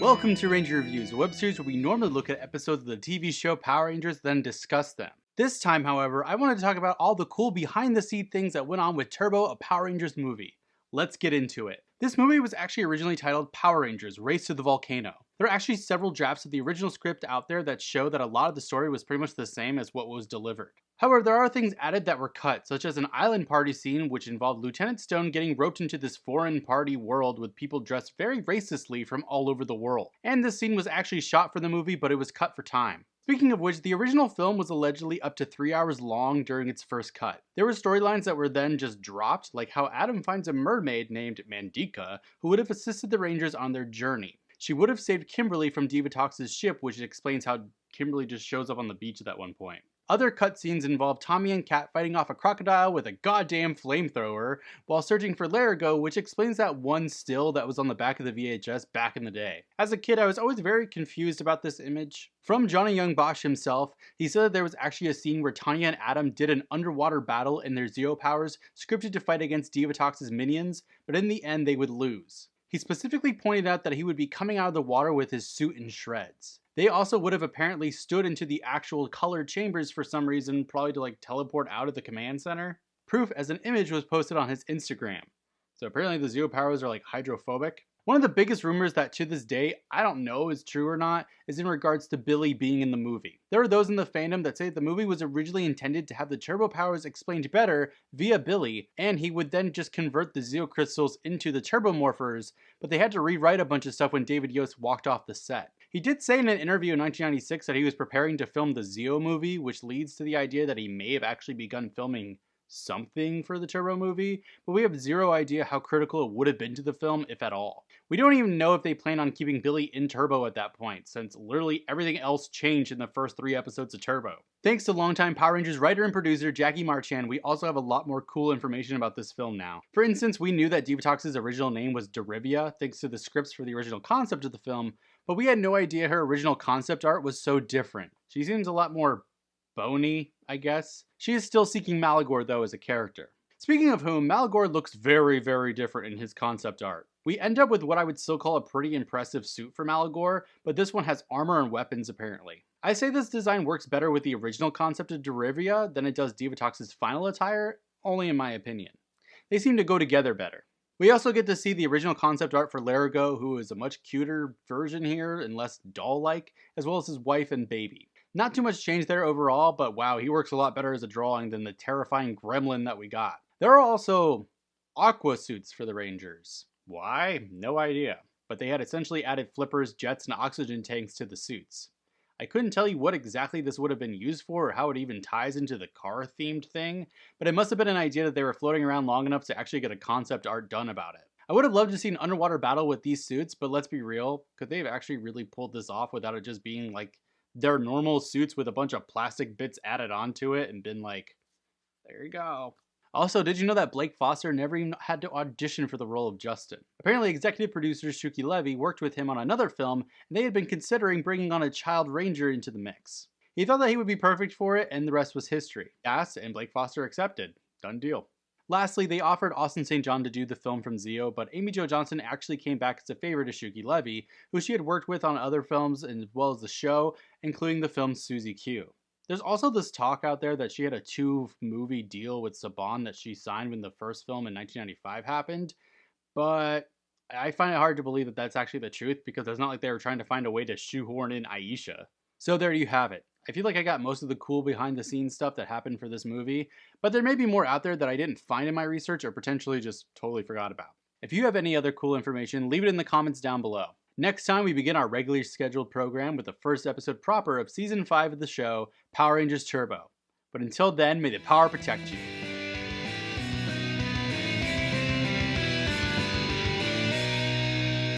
Welcome to Ranger Reviews, a web series where we normally look at episodes of the TV show Power Rangers, then discuss them. This time, however, I wanted to talk about all the cool behind-the-scenes things that went on with Turbo, a Power Rangers movie. Let's get into it. This movie was actually originally titled Power Rangers: Race to the Volcano. There are actually several drafts of the original script out there that show that a lot of the story was pretty much the same as what was delivered. However, there are things added that were cut, such as an island party scene which involved Lieutenant Stone getting roped into this foreign party world with people dressed very racistly from all over the world. And this scene was actually shot for the movie, but it was cut for time. Speaking of which, the original film was allegedly up to 3 hours long during its first cut. There were storylines that were then just dropped, like how Adam finds a mermaid named Mandika who would have assisted the Rangers on their journey. She would have saved Kimberly from Divatox's ship, which explains how Kimberly just shows up on the beach at that one point. Other cutscenes involve Tommy and Kat fighting off a crocodile with a goddamn flamethrower while searching for Larigo, which explains that one still that was on the back of the VHS back in the day. As a kid, I was always very confused about this image. From Johnny Young Bosch himself, he said that there was actually a scene where Tanya and Adam did an underwater battle in their Zeo powers, scripted to fight against Divatox's minions, but in the end they would lose. He specifically pointed out that he would be coming out of the water with his suit in shreds. They also would have apparently stood into the actual colored chambers for some reason, probably to teleport out of the command center. Proof as an image was posted on his Instagram. So apparently the Zeo powers are hydrophobic. One of the biggest rumors that to this day, I don't know is true or not, is in regards to Billy being in the movie. There are those in the fandom that say the movie was originally intended to have the turbo powers explained better via Billy, and he would then just convert the Zeo crystals into the turbomorphers, but they had to rewrite a bunch of stuff when David Yost walked off the set. He did say in an interview in 1996 that he was preparing to film the Zeo movie, which leads to the idea that he may have actually begun filming something for the Turbo movie, but we have zero idea how critical it would have been to the film, if at all. We don't even know if they plan on keeping Billy in Turbo at that point, since literally everything else changed in the first 3 episodes of Turbo. Thanks to longtime Power Rangers writer and producer Jackie Marchand, we also have a lot more cool information about this film now. For instance, we knew that Divatox's original name was Derivia, thanks to the scripts for the original concept of the film, but we had no idea her original concept art was so different. She seems a lot more bony, I guess. She is still seeking Malagor though as a character. Speaking of whom, Malagor looks very, very different in his concept art. We end up with what I would still call a pretty impressive suit for Malagor, but this one has armor and weapons apparently. I say this design works better with the original concept of Derivia than it does Divatox's final attire, only in my opinion. They seem to go together better. We also get to see the original concept art for Larigo, who is a much cuter version here and less doll-like, as well as his wife and baby. Not too much change there overall, but wow, he works a lot better as a drawing than the terrifying gremlin that we got. There are also aqua suits for the Rangers. Why? No idea. But they had essentially added flippers, jets, and oxygen tanks to the suits. I couldn't tell you what exactly this would have been used for or how it even ties into the car-themed thing, but it must have been an idea that they were floating around long enough to actually get a concept art done about it. I would have loved to see an underwater battle with these suits, but let's be real, could they have actually really pulled this off without it just being their normal suits with a bunch of plastic bits added onto it and been there you go. Also, did you know that Blake Foster never even had to audition for the role of Justin? Apparently, executive producer Shuki Levy worked with him on another film, and they had been considering bringing on a child ranger into the mix. He thought that he would be perfect for it, and the rest was history. He asked, and Blake Foster accepted. Done deal. Lastly, they offered Austin St. John to do the film from Zeo, but Amy Jo Johnson actually came back as a favor to Shuki Levy, who she had worked with on other films as well as the show, including the film Susie Q. There's also this talk out there that she had a 2-movie deal with Saban that she signed when the first film in 1995 happened, but I find it hard to believe that that's actually the truth because it's not like they were trying to find a way to shoehorn in Aisha. So there you have it. I feel like I got most of the cool behind the scenes stuff that happened for this movie, but there may be more out there that I didn't find in my research or potentially just totally forgot about. If you have any other cool information, leave it in the comments down below. Next time we begin our regularly scheduled program with the first episode proper of Season 5 of the show, Power Rangers Turbo. But until then, may the power protect you.